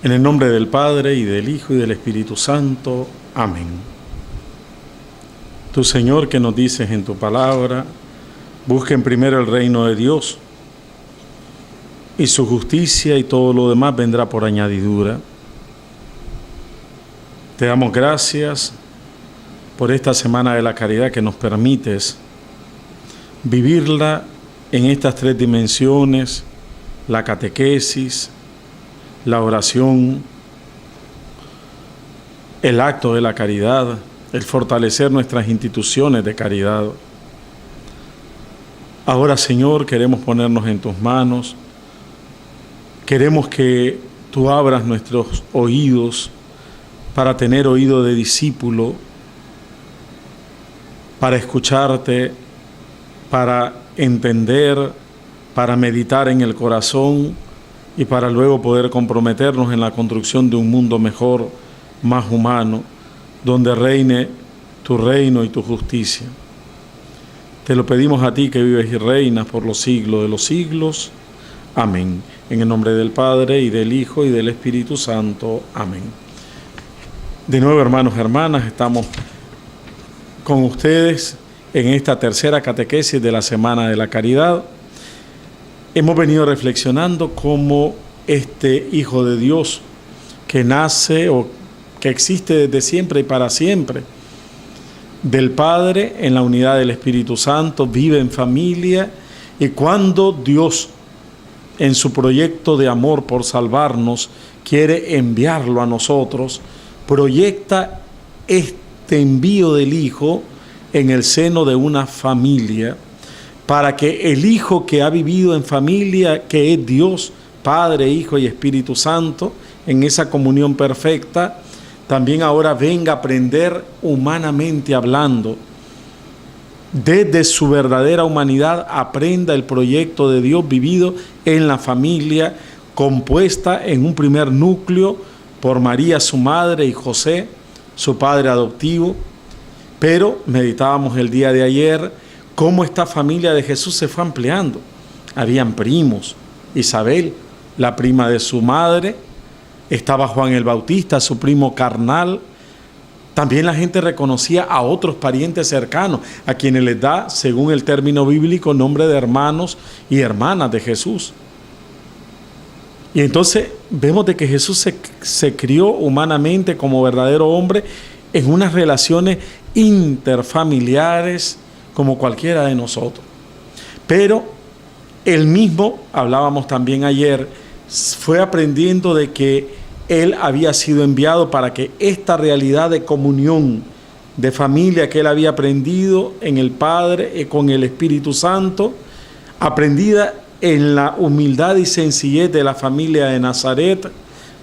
En el nombre del Padre, y del Hijo, y del Espíritu Santo. Amén. Tú, Señor, que nos dices en tu palabra, busquen primero el reino de Dios y su justicia, y todo lo demás vendrá por añadidura. Te damos gracias por esta Semana de la Caridad que nos permites vivirla en estas tres dimensiones: la catequesis, la oración, el acto de la caridad, el fortalecer nuestras instituciones de caridad. Ahora, Señor, queremos ponernos en tus manos. Queremos que tú abras nuestros oídos para tener oído de discípulo, para escucharte, para entender, para meditar en el corazón y para luego poder comprometernos en la construcción de un mundo mejor, más humano, donde reine tu reino y tu justicia. Te lo pedimos a ti, que vives y reinas por los siglos de los siglos. Amén. En el nombre del Padre, y del Hijo, y del Espíritu Santo. Amén. De nuevo, hermanos y hermanas, estamos con ustedes en esta tercera catequesis de la Semana de la Caridad. Hemos venido reflexionando cómo este Hijo de Dios, que nace o que existe desde siempre y para siempre, del Padre en la unidad del Espíritu Santo, vive en familia, y cuando Dios, en su proyecto de amor por salvarnos, quiere enviarlo a nosotros, proyecta este envío del Hijo en el seno de una familia, para que el Hijo, que ha vivido en familia, que es Dios, Padre, Hijo y Espíritu Santo, en esa comunión perfecta, también ahora venga a aprender humanamente hablando. Desde su verdadera humanidad aprenda el proyecto de Dios vivido en la familia, compuesta en un primer núcleo por María, su madre, y José, su padre adoptivo. Pero meditábamos el día de ayer cómo esta familia de Jesús se fue ampliando. Habían primos: Isabel, la prima de su madre; estaba Juan el Bautista, su primo carnal. También la gente reconocía a otros parientes cercanos, a quienes les da, según el término bíblico, nombre de hermanos y hermanas de Jesús. Y entonces vemos de que Jesús se crió humanamente como verdadero hombre en unas relaciones interfamiliares como cualquiera de nosotros. Pero él mismo, hablábamos también ayer, fue aprendiendo de que él había sido enviado para que esta realidad de comunión, de familia que él había aprendido en el Padre, con el Espíritu Santo, aprendida en la humildad y sencillez de la familia de Nazaret,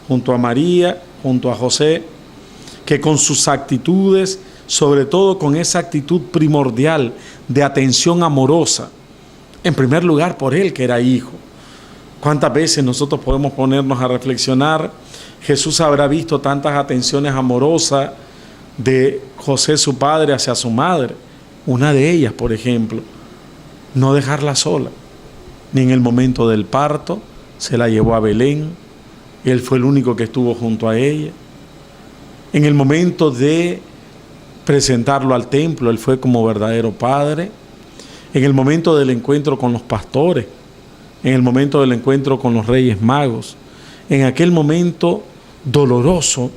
junto a María, junto a José, que con sus actitudes, sobre todo con esa actitud primordial de atención amorosa, en primer lugar por él, que era hijo. ¿Cuántas veces nosotros podemos ponernos a reflexionar? Jesús habrá visto tantas atenciones amorosas de José, su padre, hacia su madre. Una de ellas, por ejemplo, no dejarla sola. Ni en el momento del parto, se la llevó a Belén. Él fue el único que estuvo junto a ella. En el momento de presentarlo al templo, él fue como verdadero padre. En el momento del encuentro con los pastores, en el momento del encuentro con los Reyes Magos, en aquel momento doloroso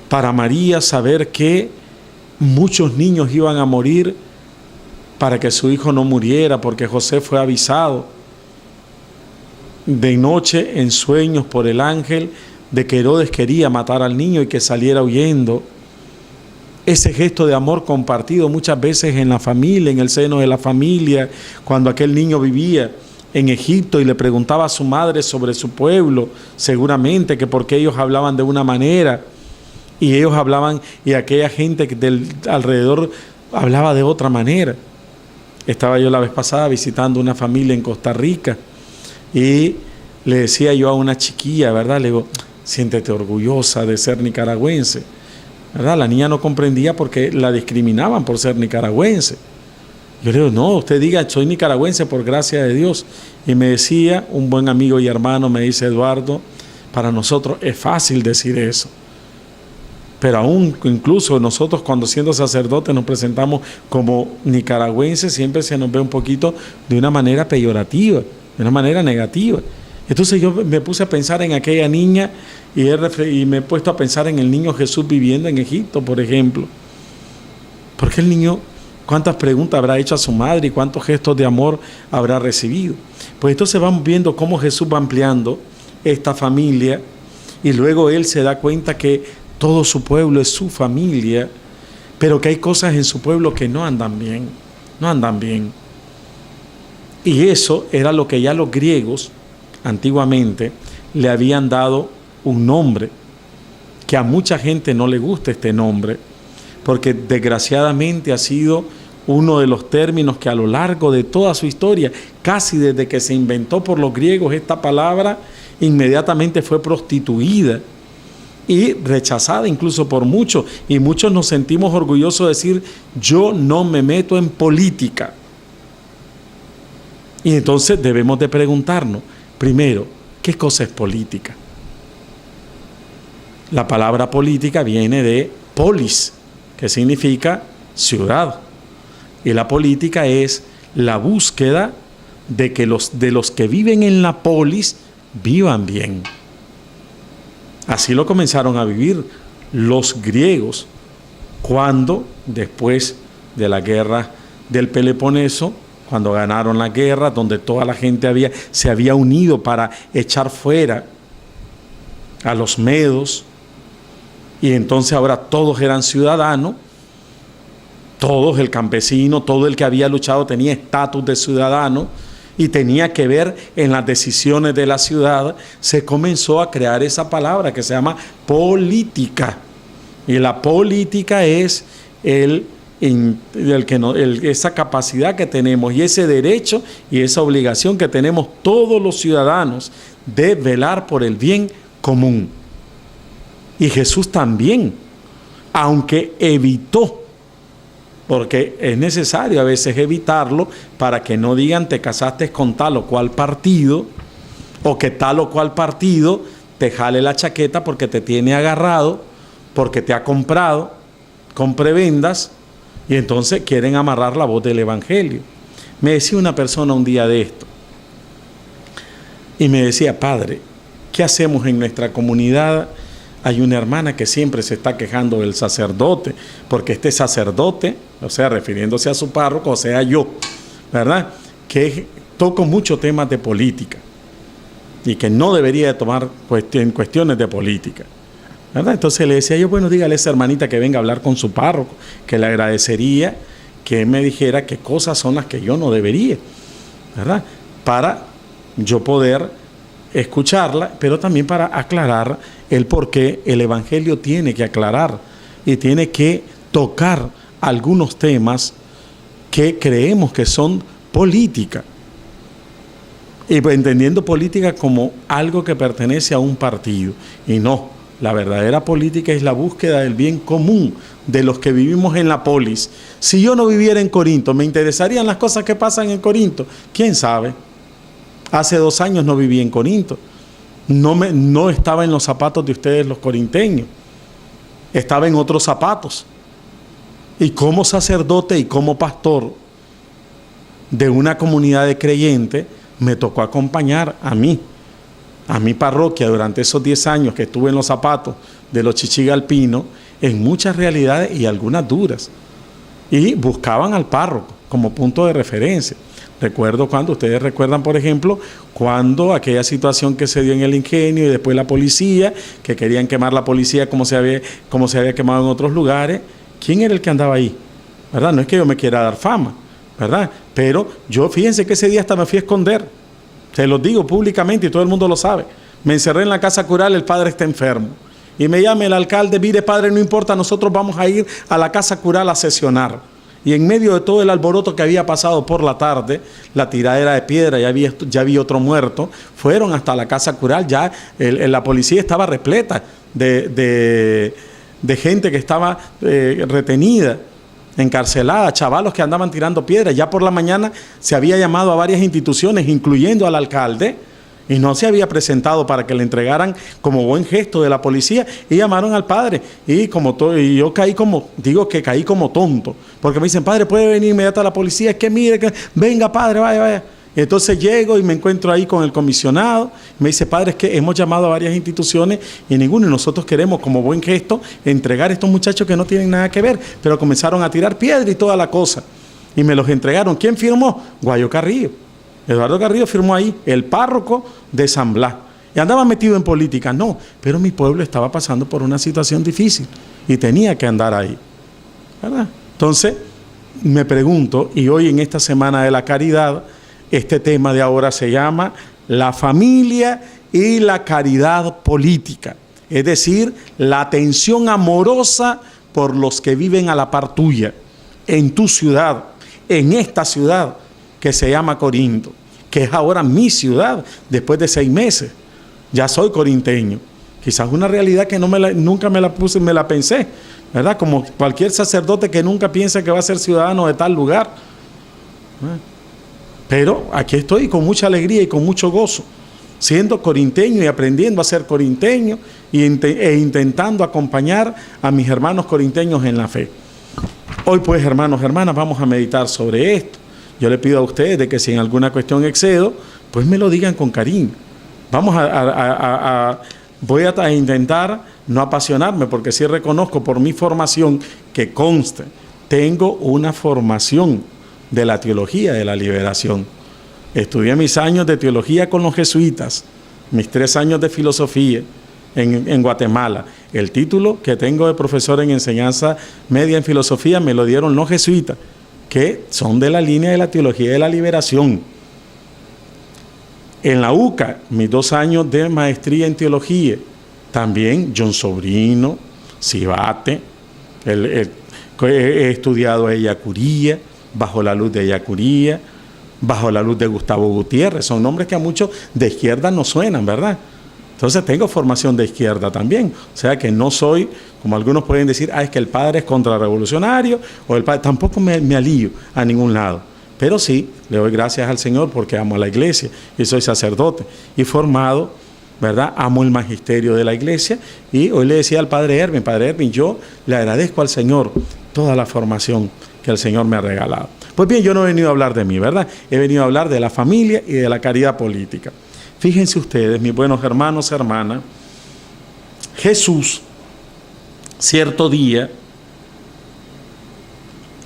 para María, saber que muchos niños iban a morir para que su hijo no muriera, porque José fue avisado de noche en sueños por el ángel de que Herodes quería matar al niño y que saliera huyendo. Ese gesto de amor compartido muchas veces en la familia, en el seno de la familia, cuando aquel niño vivía en Egipto y le preguntaba a su madre sobre su pueblo, seguramente que porque ellos hablaban de una manera y ellos hablaban, y aquella gente del alrededor hablaba de otra manera. Estaba yo la vez pasada visitando una familia en Costa Rica y le decía yo a una chiquilla, ¿verdad? Le digo, siéntete orgullosa de ser nicaragüense, ¿verdad? La niña no comprendía porque la discriminaban por ser nicaragüense. Yo le digo, no, usted diga, soy nicaragüense por gracia de Dios. Y me decía, un buen amigo y hermano, me dice, Eduardo, Para nosotros es fácil decir eso. Pero aún incluso nosotros cuando siendo sacerdotes nos presentamos como nicaragüenses, siempre se nos ve un poquito de una manera peyorativa, de una manera negativa. Entonces yo me puse a pensar en aquella niña y me he puesto a pensar en el niño Jesús viviendo en Egipto, por ejemplo. Porque el niño, ¿cuántas preguntas habrá hecho a su madre y cuántos gestos de amor habrá recibido? Pues entonces vamos viendo cómo Jesús va ampliando esta familia y luego él se da cuenta que todo su pueblo es su familia, pero que hay cosas en su pueblo que no andan bien, no andan bien. Y eso era lo que ya los griegos antiguamente le habían dado un nombre, que a mucha gente no le gusta este nombre, porque desgraciadamente ha sido uno de los términos que a lo largo de toda su historia, casi desde que se inventó por los griegos esta palabra, inmediatamente fue prostituida y rechazada incluso por muchos, y muchos nos sentimos orgullosos de decir, yo no me meto en política. Y entonces debemos de preguntarnos, primero, ¿qué cosa es política? La palabra política viene de polis, que significa ciudad, y la política es la búsqueda de que los que viven en la polis vivan bien. Así lo comenzaron a vivir los griegos cuando, después de la guerra del Peloponeso, cuando ganaron la guerra, donde toda la gente se había unido para echar fuera a los medos, y entonces ahora todos eran ciudadanos, todos, el campesino, todo el que había luchado tenía estatus de ciudadano, y tenía que ver en las decisiones de la ciudad, se comenzó a crear esa palabra que se llama política. Y la política es esa capacidad que tenemos y ese derecho y esa obligación que tenemos todos los ciudadanos de velar por el bien común. Y Jesús también, aunque evitó, porque es necesario a veces evitarlo para que no digan te casaste con tal o cual partido, o que tal o cual partido te jale la chaqueta porque te tiene agarrado, porque te ha comprado con prebendas, y entonces quieren amarrar la voz del Evangelio. Me decía una persona un día de esto, y me decía, padre, ¿qué hacemos en nuestra comunidad? Hay una hermana que siempre se está quejando del sacerdote, porque este sacerdote, o sea, refiriéndose a su párroco, o sea, yo, ¿verdad?, que toco muchos temas de política y que no debería de tomar cuestiones de política, ¿verdad? Entonces le decía yo, bueno, dígale a esa hermanita que venga a hablar con su párroco, que le agradecería que me dijera qué cosas son las que yo no debería, ¿verdad?, para yo poder escucharla, pero también para aclarar el por qué el Evangelio tiene que aclarar y tiene que tocar algunos temas que creemos que son política, y entendiendo política como algo que pertenece a un partido, y no, la verdadera política es la búsqueda del bien común de los que vivimos en la polis. Si yo no viviera en Corinto, ¿me interesarían las cosas que pasan en Corinto? ¿Quién sabe? Hace 2 años no viví en Corinto. No estaba en los zapatos de ustedes los corinteños. Estaba en otros zapatos. Y como sacerdote y como pastor de una comunidad de creyentes, me tocó acompañar a mi parroquia durante esos 10 años que estuve en los zapatos de los chichigalpinos, en muchas realidades y algunas duras. Y buscaban al párroco como punto de referencia. Recuerdo cuando, ustedes recuerdan, por ejemplo, cuando aquella situación que se dio en el Ingenio y después la policía, que querían quemar la policía como se había quemado en otros lugares. ¿Quién era el que andaba ahí? ¿Verdad? No es que yo me quiera dar fama, ¿verdad? Pero yo, fíjense que ese día hasta me fui a esconder. Se los digo públicamente y todo el mundo lo sabe. Me encerré en la casa cural, el padre está enfermo. Y me llama el alcalde, mire padre, no importa, nosotros vamos a ir a la casa cural a sesionar. Y en medio de todo el alboroto que había pasado por la tarde, la tiradera de piedra, ya había otro muerto, fueron hasta la casa cural, ya la policía estaba repleta de gente que estaba retenida, encarcelada, chavalos que andaban tirando piedras. Ya por la mañana se había llamado a varias instituciones, incluyendo al alcalde, y no se había presentado para que le entregaran como buen gesto de la policía, y llamaron al padre, y yo caí como tonto, porque me dicen, padre, puede venir inmediato a la policía, es que mire, venga padre, vaya. Y entonces llego y me encuentro ahí con el comisionado, me dice, padre, es que hemos llamado a varias instituciones y ninguno, y nosotros queremos como buen gesto entregar a estos muchachos que no tienen nada que ver, pero comenzaron a tirar piedra y toda la cosa, y me los entregaron. ¿Quién firmó? Guayo Carrillo, Eduardo Carrillo firmó ahí, el párroco de San Blas, y andaba metido en política, no, pero mi pueblo estaba pasando por una situación difícil y tenía que andar ahí, ¿verdad? Entonces me pregunto, y hoy en esta Semana de la Caridad, este tema de ahora se llama la familia y la caridad política, es decir, la atención amorosa por los que viven a la par tuya, en tu ciudad, en esta ciudad que se llama Corinto, que es ahora mi ciudad después de 6 meses. Ya soy corinteño. Quizás una realidad que nunca me la pensé, ¿verdad? Como cualquier sacerdote que nunca piensa que va a ser ciudadano de tal lugar. Pero aquí estoy con mucha alegría y con mucho gozo, siendo corinteño y aprendiendo a ser corinteño e intentando acompañar a mis hermanos corinteños en la fe. Hoy pues, hermanos, hermanas, vamos a meditar sobre esto. Yo le pido a ustedes de que si en alguna cuestión excedo, pues me lo digan con cariño. Voy a intentar no apasionarme, porque sí reconozco por mi formación que conste, tengo una formación de la teología de la liberación. Estudié mis años de teología con los jesuitas, mis 3 años de filosofía en Guatemala. El título que tengo de profesor en enseñanza media en filosofía me lo dieron los jesuitas, que son de la línea de la teología de la liberación. En la UCA, mis 2 años de maestría en teología, también John Sobrino, Cibate, he estudiado a Ellacuría, Bajo la luz de Ellacuría, Bajo la luz de Gustavo Gutiérrez. Son nombres que a muchos de izquierda no suenan, ¿verdad? Entonces tengo formación de izquierda también. O sea que no soy, como algunos pueden decir, es que el padre es contrarrevolucionario, o el padre, tampoco me alío a ningún lado. Pero sí, le doy gracias al Señor porque amo a la iglesia y soy sacerdote y formado, ¿verdad? Amo el magisterio de la iglesia, y hoy le decía al padre Erwin, yo le agradezco al Señor toda la formación que el Señor me ha regalado. Pues bien, yo no he venido a hablar de mí, ¿verdad? He venido a hablar de la familia y de la caridad política. Fíjense ustedes, mis buenos hermanos, hermanas, Jesús, cierto día,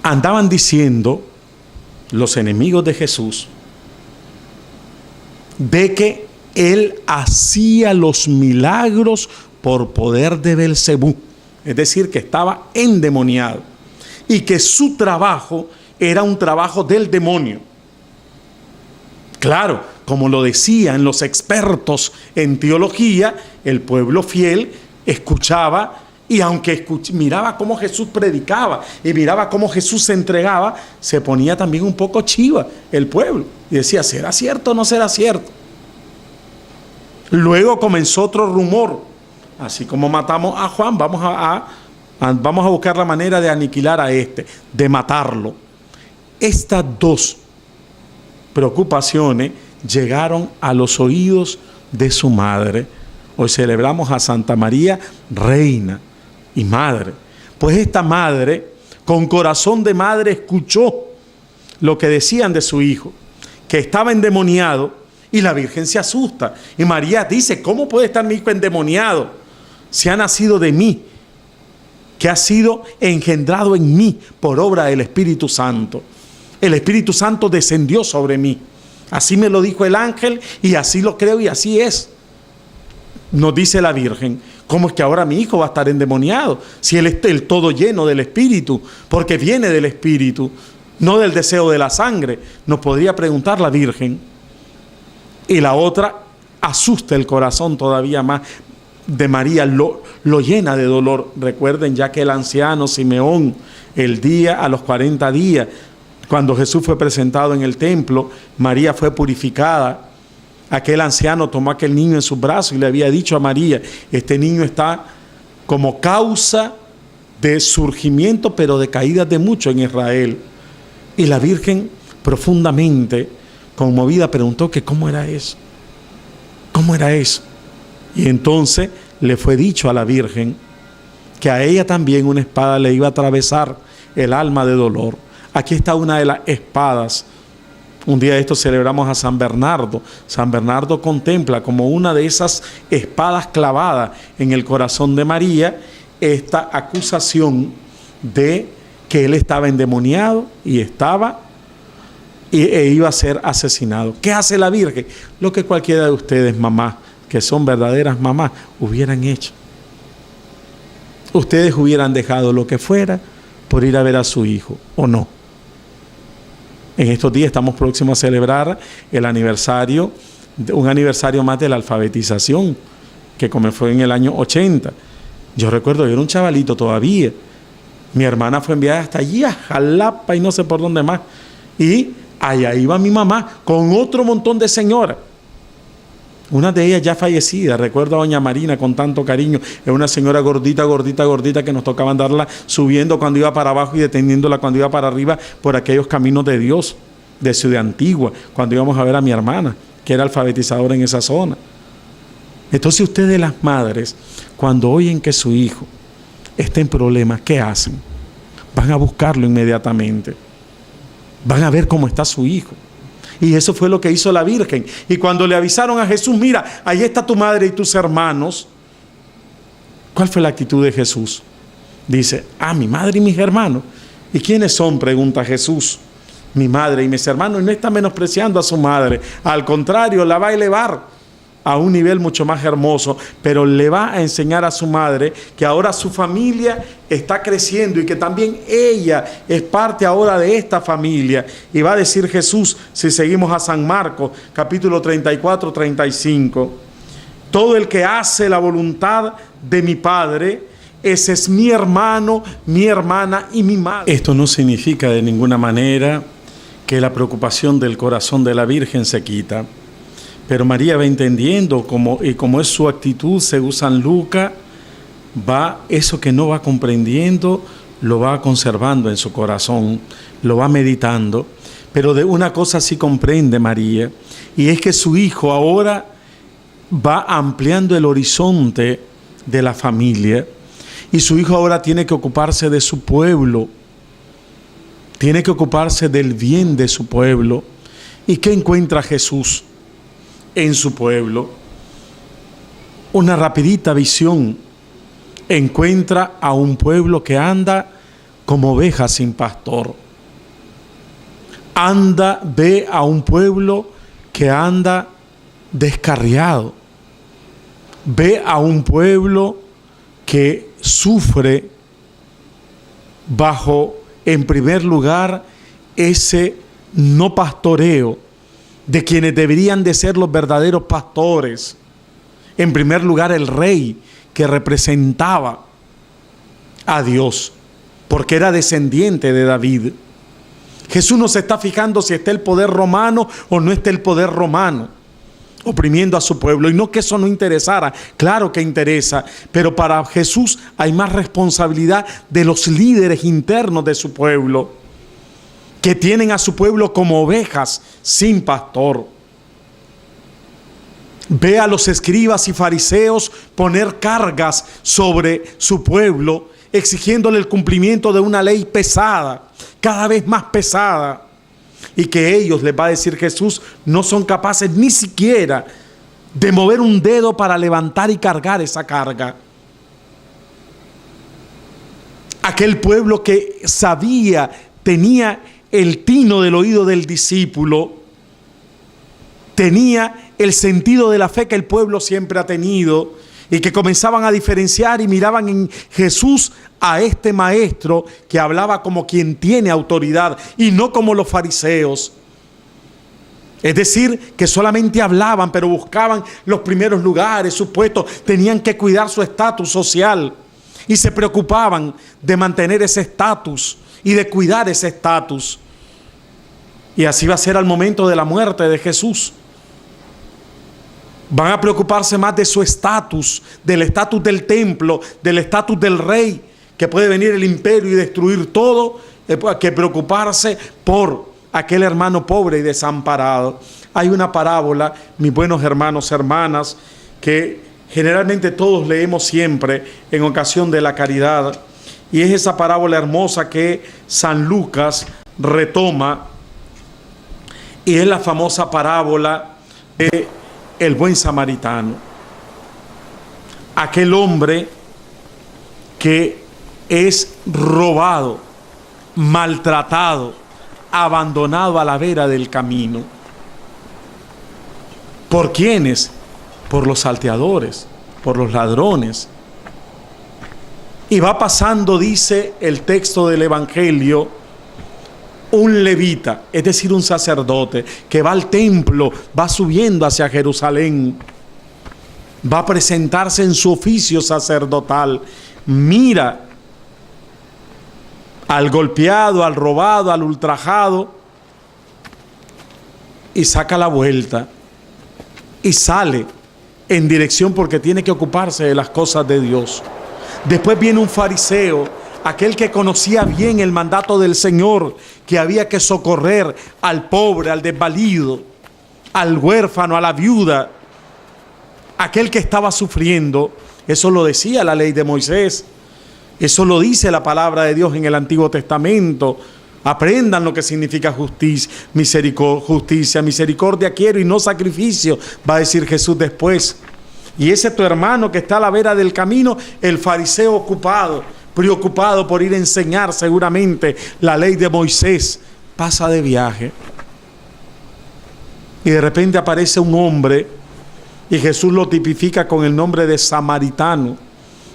andaban diciendo los enemigos de Jesús de que Él hacía los milagros por poder de Belcebú, es decir, que estaba endemoniado, y que su trabajo era un trabajo del demonio. Claro, como lo decían los expertos en teología, el pueblo fiel escuchaba, y aunque miraba cómo Jesús predicaba y miraba cómo Jesús se entregaba, se ponía también un poco chiva el pueblo y decía, ¿será cierto o no será cierto? Luego comenzó otro rumor, así como matamos a Juan, vamos a buscar la manera de aniquilar a de matarlo. Estas 2 preocupaciones llegaron a los oídos de su madre. Hoy celebramos a Santa María, reina y madre. Pues esta madre, con corazón de madre, escuchó lo que decían de su hijo, que estaba endemoniado, y la Virgen se asusta. Y María dice, ¿cómo puede estar mi hijo endemoniado si ha nacido de mí, que ha sido engendrado en mí por obra del Espíritu Santo? El Espíritu Santo descendió sobre mí. Así me lo dijo el ángel y así lo creo y así es. Nos dice la Virgen, ¿cómo es que ahora mi hijo va a estar endemoniado? Si él está el todo lleno del Espíritu, porque viene del Espíritu, no del deseo de la sangre. Nos podría preguntar la Virgen. Y la otra asusta el corazón todavía más de María, lo llena de dolor. Recuerden ya que el anciano Simeón, a los 40 días, cuando Jesús fue presentado en el templo, María fue purificada. Aquel anciano tomó a aquel niño en sus brazos y le había dicho a María, este niño está como causa de surgimiento, pero de caídas de muchos en Israel. Y la Virgen, profundamente conmovida, preguntó que cómo era eso. ¿Cómo era eso? Y entonces le fue dicho a la Virgen que a ella también una espada le iba a atravesar el alma de dolor. Aquí está una de las espadas. Un día de esto celebramos a San Bernardo. San Bernardo contempla como una de esas espadas clavadas en el corazón de María esta acusación de que él estaba endemoniado y iba a ser asesinado. ¿Qué hace la Virgen? Lo que cualquiera de ustedes, mamás, que son verdaderas mamás, hubieran hecho. Ustedes hubieran dejado lo que fuera por ir a ver a su hijo, ¿o no? En estos días estamos próximos a celebrar el aniversario, un aniversario más de la alfabetización, que comenzó en el año 80. Yo recuerdo, yo era un chavalito todavía. Mi hermana fue enviada hasta allí, a Jalapa y no sé por dónde más. Y allá iba mi mamá con otro montón de señoras. Una de ellas ya fallecida, recuerdo a doña Marina con tanto cariño, es una señora gordita, gordita, gordita que nos tocaba andarla subiendo cuando iba para abajo y deteniéndola cuando iba para arriba por aquellos caminos de Dios, de Ciudad Antigua, cuando íbamos a ver a mi hermana, que era alfabetizadora en esa zona. Entonces ustedes, las madres, cuando oyen que su hijo está en problemas, ¿qué hacen? Van a buscarlo inmediatamente, van a ver cómo está su hijo. Y eso fue lo que hizo la Virgen. Y cuando le avisaron a Jesús, mira, ahí está tu madre y tus hermanos, ¿cuál fue la actitud de Jesús? Dice, mi madre y mis hermanos. ¿Y quiénes son?, pregunta Jesús. Mi madre y mis hermanos. Y no está menospreciando a su madre. Al contrario, la va a elevar a un nivel mucho más hermoso, pero le va a enseñar a su madre que ahora su familia está creciendo y que también ella es parte ahora de esta familia. Y va a decir Jesús, si seguimos a San Marcos, capítulo 34, 35, todo el que hace la voluntad de mi Padre, ese es mi hermano, mi hermana y mi madre. Esto no significa de ninguna manera que la preocupación del corazón de la Virgen se quita. Pero María va entendiendo como es su actitud, según San Lucas, eso que no va comprendiendo, lo va conservando en su corazón, lo va meditando. Pero de una cosa sí comprende María, y es que su hijo ahora va ampliando el horizonte de la familia, y su hijo ahora tiene que ocuparse de su pueblo, tiene que ocuparse del bien de su pueblo. ¿Y qué encuentra Jesús en su pueblo? Una rapidita visión. Encuentra a un pueblo que anda como ovejas sin pastor. Ve a un pueblo que anda descarriado. Ve a un pueblo que sufre bajo, en primer lugar, ese no pastoreo de quienes deberían de ser los verdaderos pastores. En primer lugar, el rey, que representaba a Dios, porque era descendiente de David. Jesús no se está fijando si está el poder romano o no está el poder romano, oprimiendo a su pueblo. Y no que eso no interesara, claro que interesa, pero para Jesús hay más responsabilidad de los líderes internos de su pueblo, que tienen a su pueblo como ovejas sin pastor. Ve a los escribas y fariseos poner cargas sobre su pueblo, exigiéndole el cumplimiento de una ley pesada, cada vez más pesada, y que ellos, les va a decir Jesús, no son capaces ni siquiera de mover un dedo para levantar y cargar esa carga. Aquel pueblo que sabía, tenía el tino del oído del discípulo, tenía el sentido de la fe que el pueblo siempre ha tenido, y que comenzaban a diferenciar y miraban en Jesús a este maestro que hablaba como quien tiene autoridad y no como los fariseos. Es decir, que solamente hablaban, pero buscaban los primeros lugares, sus puestos, tenían que cuidar su estatus social y se preocupaban de mantener ese estatus y de cuidar ese estatus. Y así va a ser al momento de la muerte de Jesús. Van a preocuparse más de su estatus, del estatus del templo, del estatus del rey, que puede venir el imperio y destruir todo, que preocuparse por aquel hermano pobre y desamparado. Hay una parábola, mis buenos hermanos, hermanas, que generalmente todos leemos siempre en ocasión de la caridad, y es esa parábola hermosa que San Lucas retoma, y es la famosa parábola de el buen samaritano. Aquel hombre que es robado, maltratado, abandonado a la vera del camino. ¿Por quiénes? Por los salteadores, por los ladrones. Y va pasando, dice el texto del Evangelio, un levita, es decir, un sacerdote, que va al templo, va subiendo hacia Jerusalén, va a presentarse en su oficio sacerdotal, mira al golpeado, al robado, al ultrajado, y saca la vuelta, y sale en dirección, porque tiene que ocuparse de las cosas de Dios. Después viene un fariseo, aquel que conocía bien el mandato del Señor, que había que socorrer al pobre, al desvalido, al huérfano, a la viuda, aquel que estaba sufriendo. Eso lo decía la ley de Moisés, eso lo dice la palabra de Dios en el Antiguo Testamento. Aprendan lo que significa justicia, misericordia quiero y no sacrificio, va a decir Jesús después. Y ese tu hermano que está a la vera del camino, el fariseo ocupado, preocupado por ir a enseñar seguramente la ley de Moisés, pasa de viaje. Y de repente aparece un hombre, y Jesús lo tipifica con el nombre de samaritano,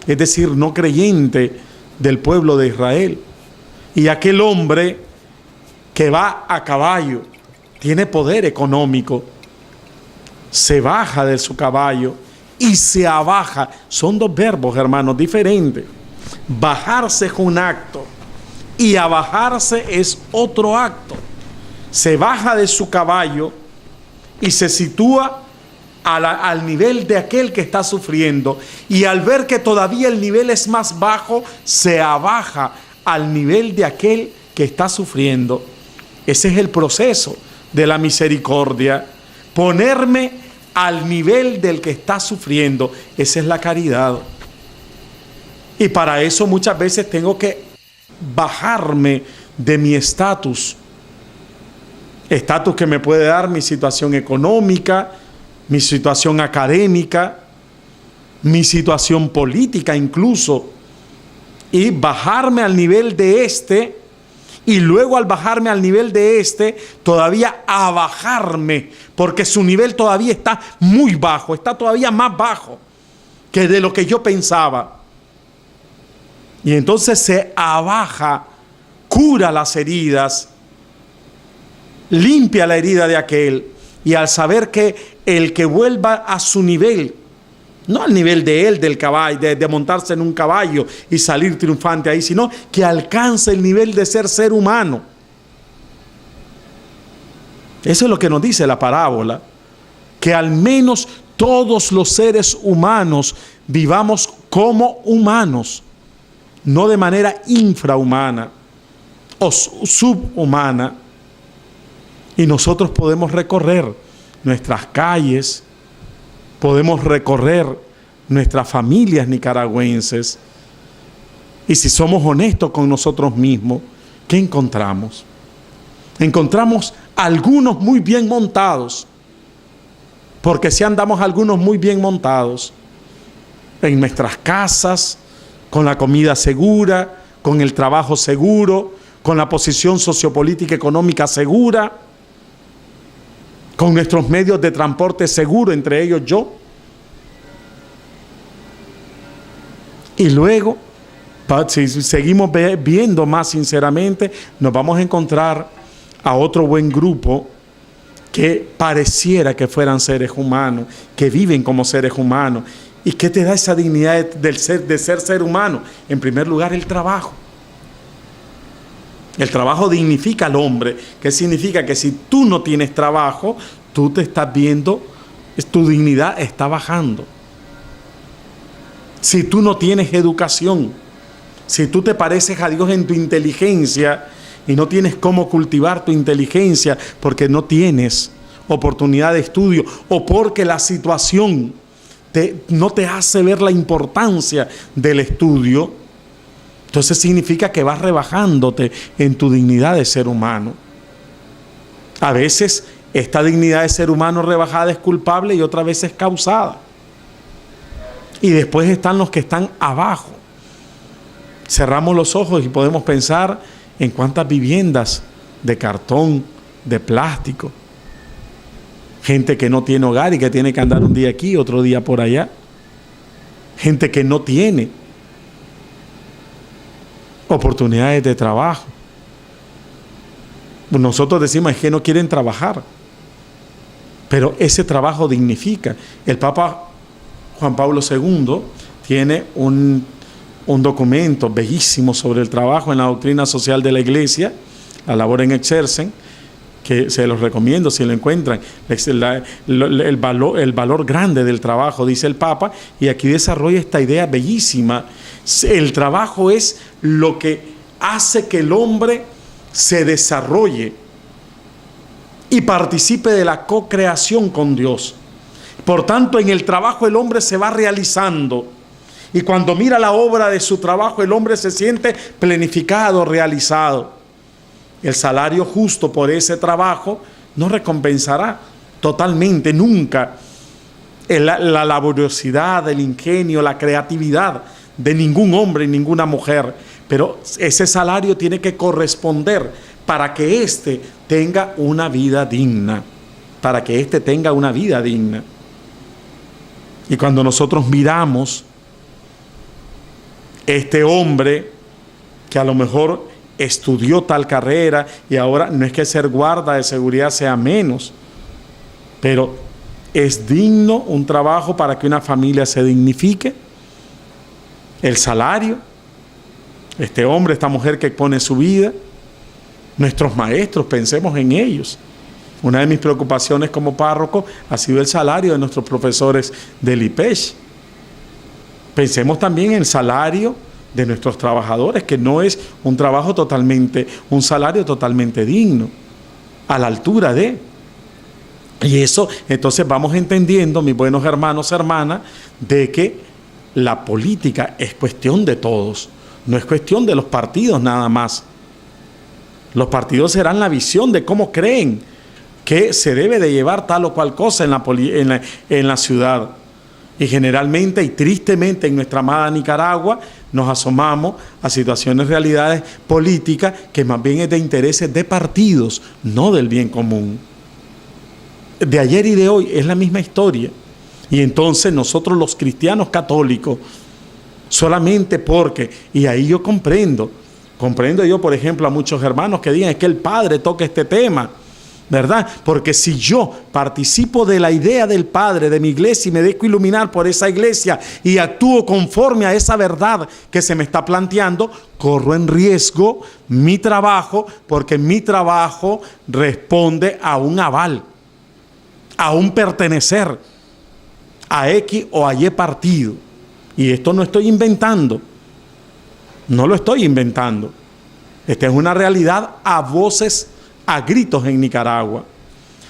es decir, no creyente del pueblo de Israel. Y aquel hombre que va a caballo, tiene poder económico, se baja de su caballo y se abaja. Son dos verbos, hermanos, diferentes. Bajarse es un acto y abajarse es otro acto. Se baja de su caballo y se sitúa al nivel de aquel que está sufriendo, y al ver que todavía el nivel es más bajo, se abaja al nivel de aquel que está sufriendo. Ese es el proceso de la misericordia, ponerme al nivel del que está sufriendo. Esa es la caridad. Y para eso muchas veces tengo que bajarme de mi estatus que me puede dar mi situación económica, mi situación académica, mi situación política incluso, y bajarme al nivel de este, y luego al bajarme al nivel de este, todavía abajarme, porque su nivel todavía está muy bajo, está todavía más bajo que de lo que yo pensaba. Y entonces se abaja, cura las heridas, limpia la herida de aquel, y al saber que el que vuelva a su nivel, no al nivel de él, del caballo, de montarse en un caballo y salir triunfante ahí, sino que alcance el nivel de ser humano. Eso es lo que nos dice la parábola, que al menos todos los seres humanos vivamos como humanos, no de manera infrahumana o subhumana. Y nosotros podemos recorrer nuestras calles, podemos recorrer nuestras familias nicaragüenses, y si somos honestos con nosotros mismos, ¿qué encontramos? Encontramos algunos muy bien montados, porque si andamos algunos muy bien montados en nuestras casas, con la comida segura, con el trabajo seguro, con la posición sociopolítica económica segura, con nuestros medios de transporte seguro, entre ellos yo. Y luego, si seguimos viendo más sinceramente, nos vamos a encontrar a otro buen grupo que pareciera que fueran seres humanos, que viven como seres humanos. ¿Y qué te da esa dignidad de ser ser humano? En primer lugar, el trabajo. El trabajo dignifica al hombre. ¿Qué significa? Que si tú no tienes trabajo, tú te estás viendo, tu dignidad está bajando. Si tú no tienes educación, si tú te pareces a Dios en tu inteligencia, y no tienes cómo cultivar tu inteligencia porque no tienes oportunidad de estudio o porque la situación no te hace ver la importancia del estudio, entonces significa que vas rebajándote en tu dignidad de ser humano. A veces esta dignidad de ser humano rebajada es culpable y otra vez es causada. Y después están los que están abajo. Cerramos los ojos y podemos pensar en cuántas viviendas de cartón, de plástico, gente que no tiene hogar y que tiene que andar un día aquí, otro día por allá, gente que no tiene oportunidades de trabajo. Nosotros decimos es que no quieren trabajar, pero ese trabajo dignifica. El Papa Juan Pablo II tiene un documento bellísimo sobre el trabajo en la doctrina social de la Iglesia, la labor en exercen, que se los recomiendo si lo encuentran, el valor grande del trabajo, dice el Papa, y aquí desarrolla esta idea bellísima. El trabajo es lo que hace que el hombre se desarrolle y participe de la co-creación con Dios. Por tanto, en el trabajo el hombre se va realizando, y cuando mira la obra de su trabajo, el hombre se siente planificado, realizado. El salario justo por ese trabajo no recompensará totalmente nunca la laboriosidad, el ingenio, la creatividad de ningún hombre y ninguna mujer, pero ese salario tiene que corresponder para que éste tenga una vida digna, para que éste tenga una vida digna. Y cuando nosotros miramos este hombre que a lo mejor estudió tal carrera y ahora no es que ser guarda de seguridad sea menos, pero es digno un trabajo para que una familia se dignifique, el salario, este hombre, esta mujer que pone su vida, nuestros maestros, pensemos en ellos. Una de mis preocupaciones como párroco ha sido el salario de nuestros profesores del IPESH. Pensemos también en el salario de nuestros trabajadores, que no es un salario totalmente digno, a la altura de. Y eso, entonces vamos entendiendo, mis buenos hermanos, hermanas, de que la política es cuestión de todos, no es cuestión de los partidos nada más. Los partidos serán la visión de cómo creen que se debe de llevar tal o cual cosa en la ciudad. Y generalmente y tristemente en nuestra amada Nicaragua nos asomamos a situaciones, realidades políticas que más bien es de intereses de partidos, no del bien común. De ayer y de hoy es la misma historia. Y entonces nosotros los cristianos católicos, solamente porque, y ahí yo comprendo yo por ejemplo a muchos hermanos que digan es que el Padre toca este tema, ¿verdad? Porque si yo participo de la idea del Padre, de mi iglesia, y me dejo iluminar por esa iglesia y actúo conforme a esa verdad que se me está planteando, corro en riesgo mi trabajo, porque mi trabajo responde a un aval, a un pertenecer a X o a Y partido. Y esto no estoy inventando, no lo estoy inventando. Esta es una realidad a voces, a gritos en Nicaragua.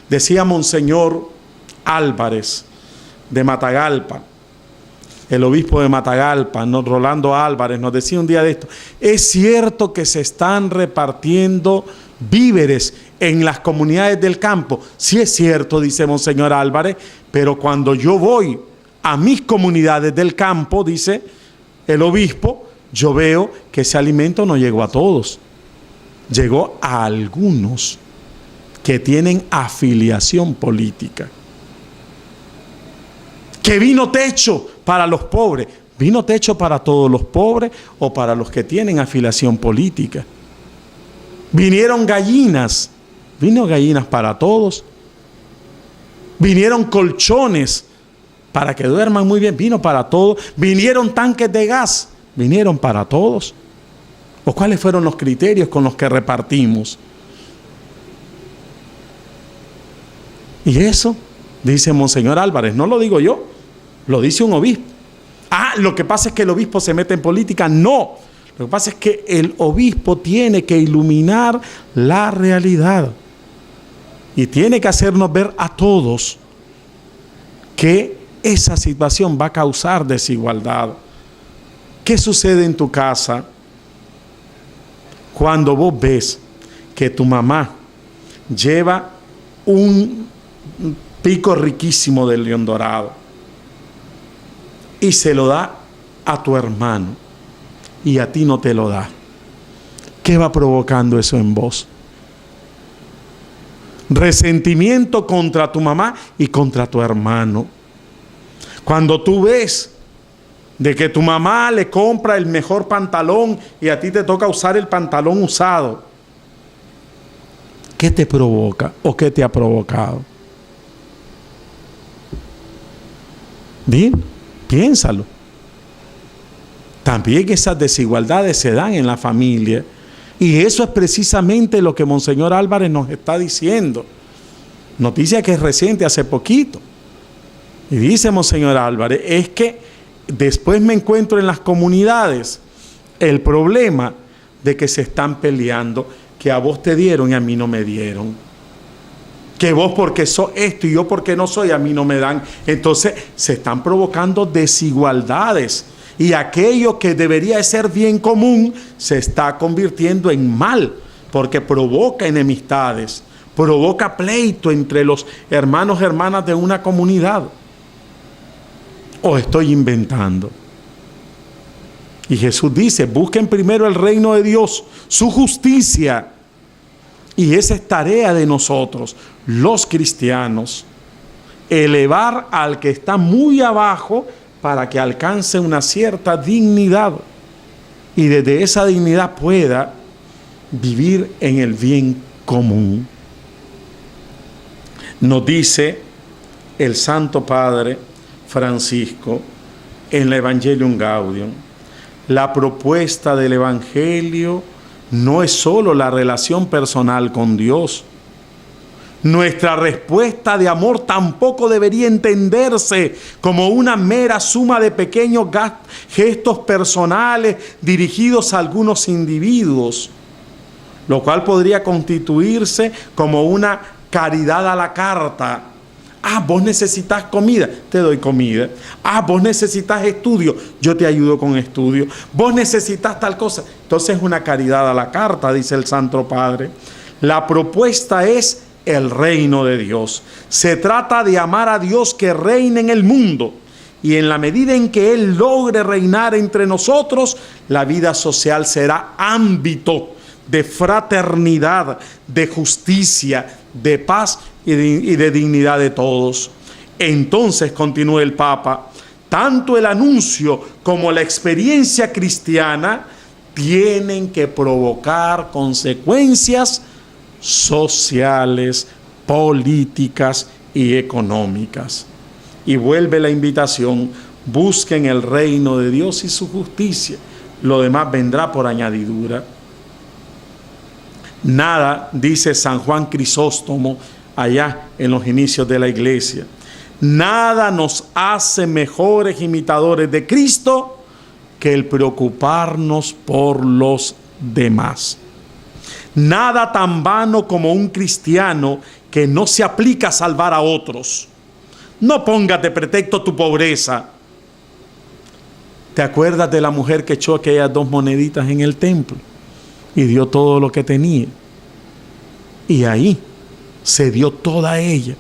Decía Monseñor Álvarez de Matagalpa, el obispo de Matagalpa, Rolando Álvarez, nos decía un día de esto: es cierto que se están repartiendo víveres en las comunidades del campo. Sí es cierto, dice Monseñor Álvarez, pero cuando yo voy a mis comunidades del campo, dice el obispo, yo veo que ese alimento no llegó a todos, llegó a algunos que tienen afiliación política. Que vino techo para los pobres. ¿Vino techo para todos los pobres o para los que tienen afiliación política? Vinieron gallinas. ¿Vino gallinas para todos? Vinieron colchones para que duerman muy bien. ¿Vino para todos? Vinieron tanques de gas. ¿Vinieron para todos? ¿O cuáles fueron los criterios con los que repartimos? Y eso, dice Monseñor Álvarez, no lo digo yo, lo dice un obispo. Ah, lo que pasa es que el obispo se mete en política. No, Lo que pasa es que el obispo tiene que iluminar la realidad y tiene que hacernos ver a todos que esa situación va a causar desigualdad. ¿Qué sucede en tu casa cuando vos ves que tu mamá lleva un pico riquísimo de león dorado y se lo da a tu hermano y a ti no te lo da? ¿Qué va provocando eso en vos? Resentimiento contra tu mamá y contra tu hermano. Cuando tú ves de que tu mamá le compra el mejor pantalón y a ti te toca usar el pantalón usado, ¿qué te provoca o qué te ha provocado? Bien, piénsalo. También esas desigualdades se dan en la familia y eso es precisamente lo que Monseñor Álvarez nos está diciendo. Noticia que es reciente, hace poquito. Y dice Monseñor Álvarez, es que después me encuentro en las comunidades el problema de que se están peleando, que a vos te dieron y a mí no me dieron. Que vos porque sos esto y yo porque no soy, a mí no me dan. Entonces se están provocando desigualdades y aquello que debería ser bien común se está convirtiendo en mal porque provoca enemistades, provoca pleito entre los hermanos y hermanas de una comunidad. ¿O estoy inventando? Y Jesús dice, busquen primero el reino de Dios, su justicia. Y esa es tarea de nosotros, los cristianos, elevar al que está muy abajo para que alcance una cierta dignidad y desde esa dignidad pueda vivir en el bien común. Nos dice el Santo Padre Francisco en la Evangelium Gaudium, la propuesta del Evangelio no es solo la relación personal con Dios. Nuestra respuesta de amor tampoco debería entenderse como una mera suma de pequeños gestos personales dirigidos a algunos individuos, lo cual podría constituirse como una caridad a la carta. Ah, vos necesitas comida, te doy comida. Ah, vos necesitas estudio, yo te ayudo con estudio. Vos necesitas tal cosa. Entonces es una caridad a la carta, dice el Santo Padre. La propuesta es el reino de Dios. Se trata de amar a Dios que reina en el mundo. Y en la medida en que Él logre reinar entre nosotros, la vida social será ámbito de fraternidad, de justicia, de paz y de dignidad de todos. Entonces, continúa el Papa, tanto el anuncio como la experiencia cristiana tienen que provocar consecuencias sociales, políticas y económicas. Y vuelve la invitación, busquen el reino de Dios y su justicia, lo demás vendrá por añadidura. Nada, dice San Juan Crisóstomo allá en los inicios de la iglesia, nada nos hace mejores imitadores de Cristo que el preocuparnos por los demás. Nada tan vano como un cristiano que no se aplica a salvar a otros. No pongas de pretexto tu pobreza. ¿Te acuerdas de la mujer que echó aquellas 2 moneditas en el templo y dio todo lo que tenía? Y ahí se dio toda ella.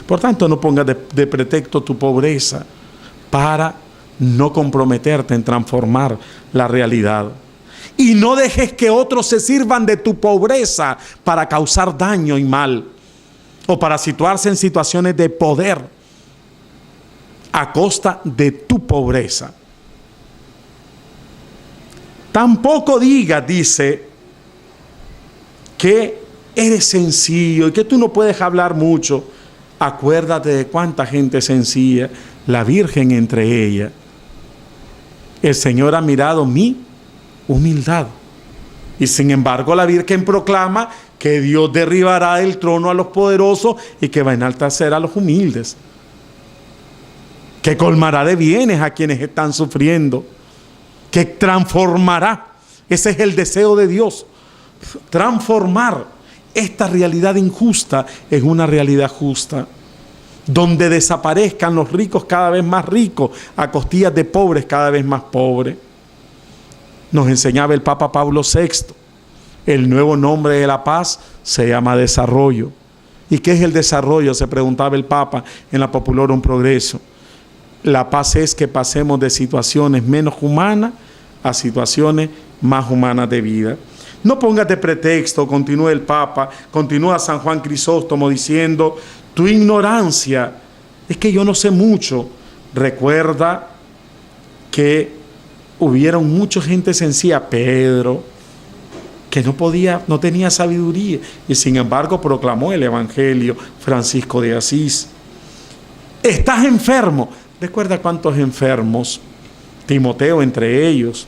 Por tanto, no pongas de pretexto tu pobreza para no comprometerte en transformar la realidad. Y no dejes que otros se sirvan de tu pobreza para causar daño y mal, o para situarse en situaciones de poder a costa de tu pobreza. Tampoco digas, dice, que eres sencillo y que tú no puedes hablar mucho. Acuérdate de cuánta gente sencilla, la Virgen entre ellas. El Señor ha mirado mi humildad. Y sin embargo la Virgen proclama que Dios derribará del trono a los poderosos y que va a enaltecer a los humildes. Que colmará de bienes a quienes están sufriendo. Que transformará Ese es el deseo de Dios, transformar esta realidad injusta en una realidad justa, donde desaparezcan los ricos cada vez más ricos a costillas de pobres cada vez más pobres. Nos enseñaba el Papa Pablo VI, el nuevo nombre de la paz se llama desarrollo. ¿Y qué es el desarrollo?, se preguntaba el Papa en la Populorum Progreso. La paz es que pasemos de situaciones menos humanas a situaciones más humanas de vida. No pongas de pretexto, continúa el Papa, continúa San Juan Crisóstomo diciendo, tu ignorancia es que yo no sé mucho. Recuerda que hubieron mucha gente sencilla, Pedro, que no tenía sabiduría y sin embargo proclamó el Evangelio, Francisco de Asís. Estás enfermo. Recuerda cuántos enfermos, Timoteo entre ellos,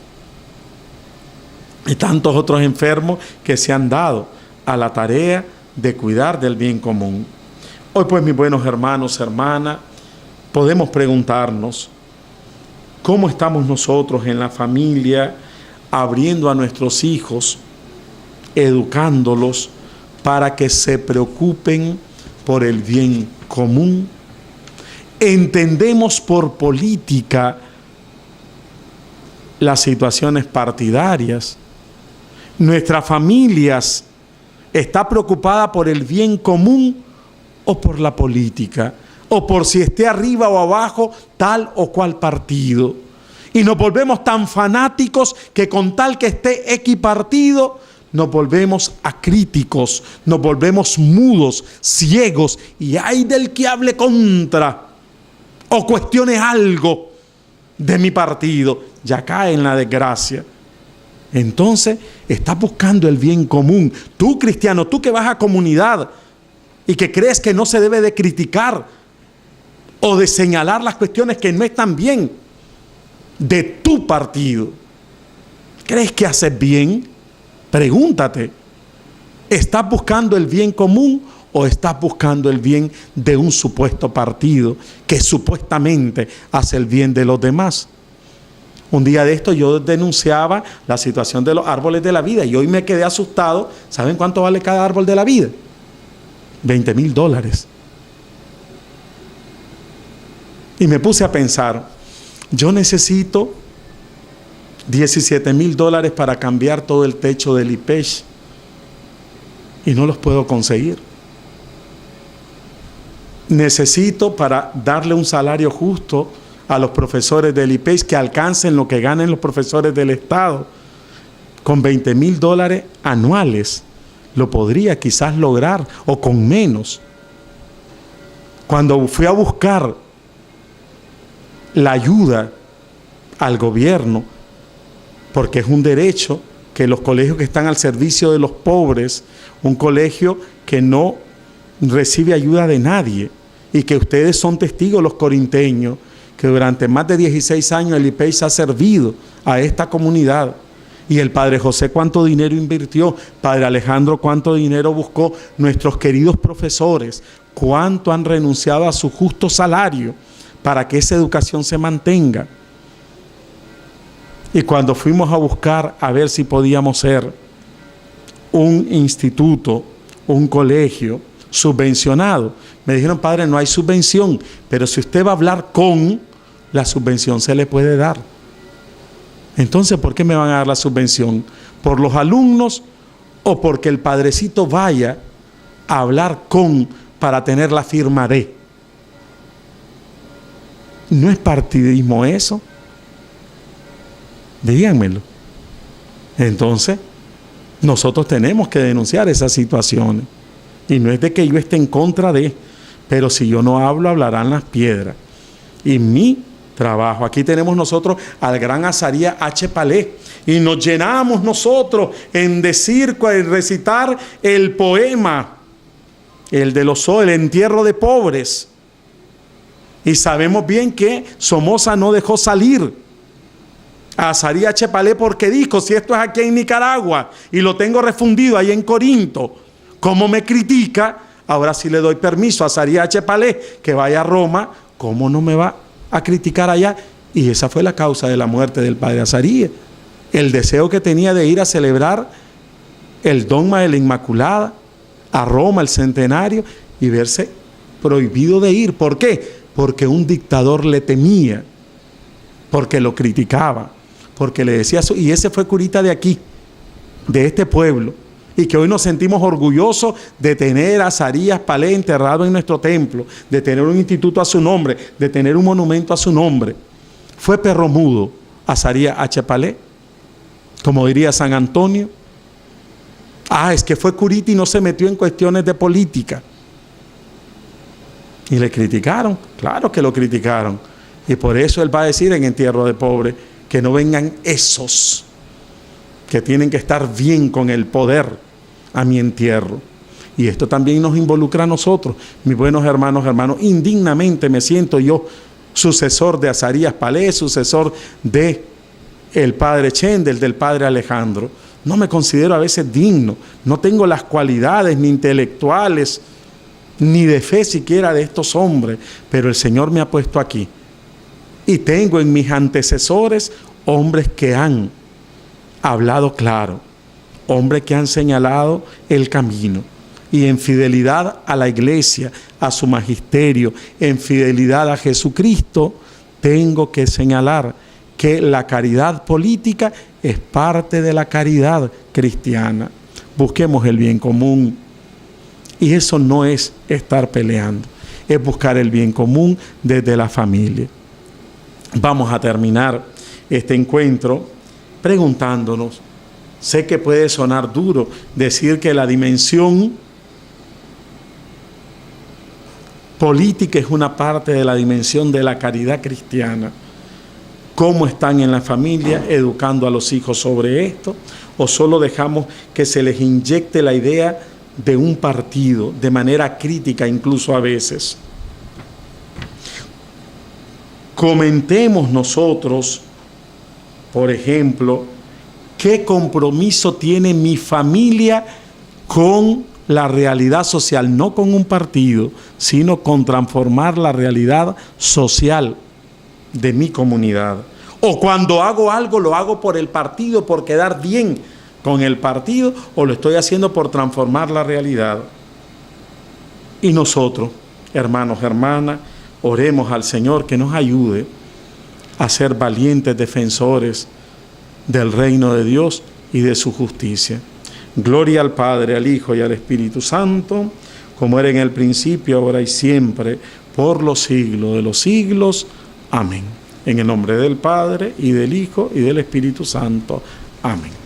y tantos otros enfermos que se han dado a la tarea de cuidar del bien común. Hoy pues, mis buenos hermanos, hermanas, podemos preguntarnos, ¿cómo estamos nosotros en la familia abriendo a nuestros hijos, educándolos para que se preocupen por el bien común? Entendemos por política las situaciones partidarias. Nuestras familias está preocupada por el bien común o por la política, o por si esté arriba o abajo tal o cual partido. Y nos volvemos tan fanáticos que con tal que esté X partido, nos volvemos acríticos, nos volvemos mudos, ciegos, y hay del que hable contra o cuestione algo de mi partido, ya cae en la desgracia. Entonces, estás buscando el bien común. Tú, cristiano, tú que vas a comunidad y que crees que no se debe de criticar o de señalar las cuestiones que no están bien de tu partido, ¿crees que haces bien? Pregúntate, ¿estás buscando el bien común o estás buscando el bien de un supuesto partido que supuestamente hace el bien de los demás? Un día de esto yo denunciaba la situación de los árboles de la vida y hoy me quedé asustado. ¿Saben cuánto vale cada árbol de la vida? $20,000. Y me puse a pensar, yo necesito $17,000 para cambiar todo el techo del IPEX y no los puedo conseguir. Necesito para darle un salario justo a los profesores del IPEX que alcancen lo que ganen los profesores del Estado. Con $20,000 anuales lo podría quizás lograr, o con menos. Cuando fui a buscar la ayuda al gobierno, porque es un derecho que los colegios que están al servicio de los pobres, un colegio que no recibe ayuda de nadie, y que ustedes son testigos, los corinteños, que durante más de 16 años el IPEX ha servido a esta comunidad. Y el Padre José cuánto dinero invirtió, Padre Alejandro cuánto dinero buscó, nuestros queridos profesores cuánto han renunciado a su justo salario para que esa educación se mantenga. Y cuando fuimos a buscar a ver si podíamos ser un instituto, un colegio subvencionado, me dijeron, padre, no hay subvención, pero si usted va a hablar con, la subvención se le puede dar. Entonces, ¿por qué me van a dar la subvención? ¿Por los alumnos o porque el padrecito vaya a hablar con para tener la firma de? ¿No es partidismo eso? Díganmelo. Entonces, nosotros tenemos que denunciar esas situaciones. Y no es de que yo esté en contra de, pero si yo no hablo, hablarán las piedras. Y mi trabajo, aquí tenemos nosotros al gran Azarías H. Palé, y nos llenamos nosotros en decir, en recitar el poema, el de el entierro de pobres. Y sabemos bien que Somoza no dejó salir a Azarías H. Palé porque dijo, si esto es aquí en Nicaragua y lo tengo refundido ahí en Corinto, ¿cómo me critica? Ahora sí le doy permiso a Azarías H. Palé que vaya a Roma, ¿cómo no me va a criticar allá? Y esa fue la causa de la muerte del padre Azarías. el deseo que tenía de ir a celebrar el dogma de la Inmaculada a Roma, el centenario, y verse prohibido de ir. ¿Por qué? Porque un dictador le temía, porque lo criticaba, porque le decía eso. Y ese fue curita de aquí, de este pueblo, y que hoy nos sentimos orgullosos de tener a Azarías Palé enterrado en nuestro templo, de tener un instituto a su nombre, de tener un monumento a su nombre. Fue perro mudo Azarías H. Palé, como diría San Antonio. Es que fue curita y no se metió en cuestiones de política. Y le criticaron, claro que lo criticaron. Y por eso él va a decir en Entierro de Pobre que no vengan esos que tienen que estar bien con el poder a mi entierro. Y esto también nos involucra a nosotros, mis buenos hermanos. Indignamente me siento yo sucesor de Azarías Palé, sucesor de el padre Chendel, del padre Alejandro. No me considero a veces digno, no tengo las cualidades ni intelectuales, ni de fe siquiera de estos hombres, pero el Señor me ha puesto aquí. Y tengo en mis antecesores hombres que han hablado claro, hombres que han señalado el camino. Y en fidelidad a la Iglesia, a su magisterio, en fidelidad a Jesucristo, tengo que señalar que la caridad política es parte de la caridad cristiana. Busquemos el bien común. Y eso no es estar peleando, es buscar el bien común desde la familia. Vamos a terminar este encuentro preguntándonos, sé que puede sonar duro decir que la dimensión política es una parte de la dimensión de la caridad cristiana. ¿Cómo están en la familia educando a los hijos sobre esto? ¿O solo dejamos que se les inyecte la idea de un partido de manera crítica, incluso a veces? Comentemos nosotros, por ejemplo, qué compromiso tiene mi familia con la realidad social, no con un partido, sino con transformar la realidad social de mi comunidad. O cuando hago algo, lo hago por el partido, por quedar bien con el partido, o lo estoy haciendo por transformar la realidad. Y nosotros, hermanos, hermanas, oremos al Señor que nos ayude a ser valientes defensores del reino de Dios y de su justicia. Gloria al Padre, al Hijo y al Espíritu Santo, como era en el principio, ahora y siempre, por los siglos de los siglos. Amén. En el nombre del Padre, y del Hijo, y del Espíritu Santo. Amén.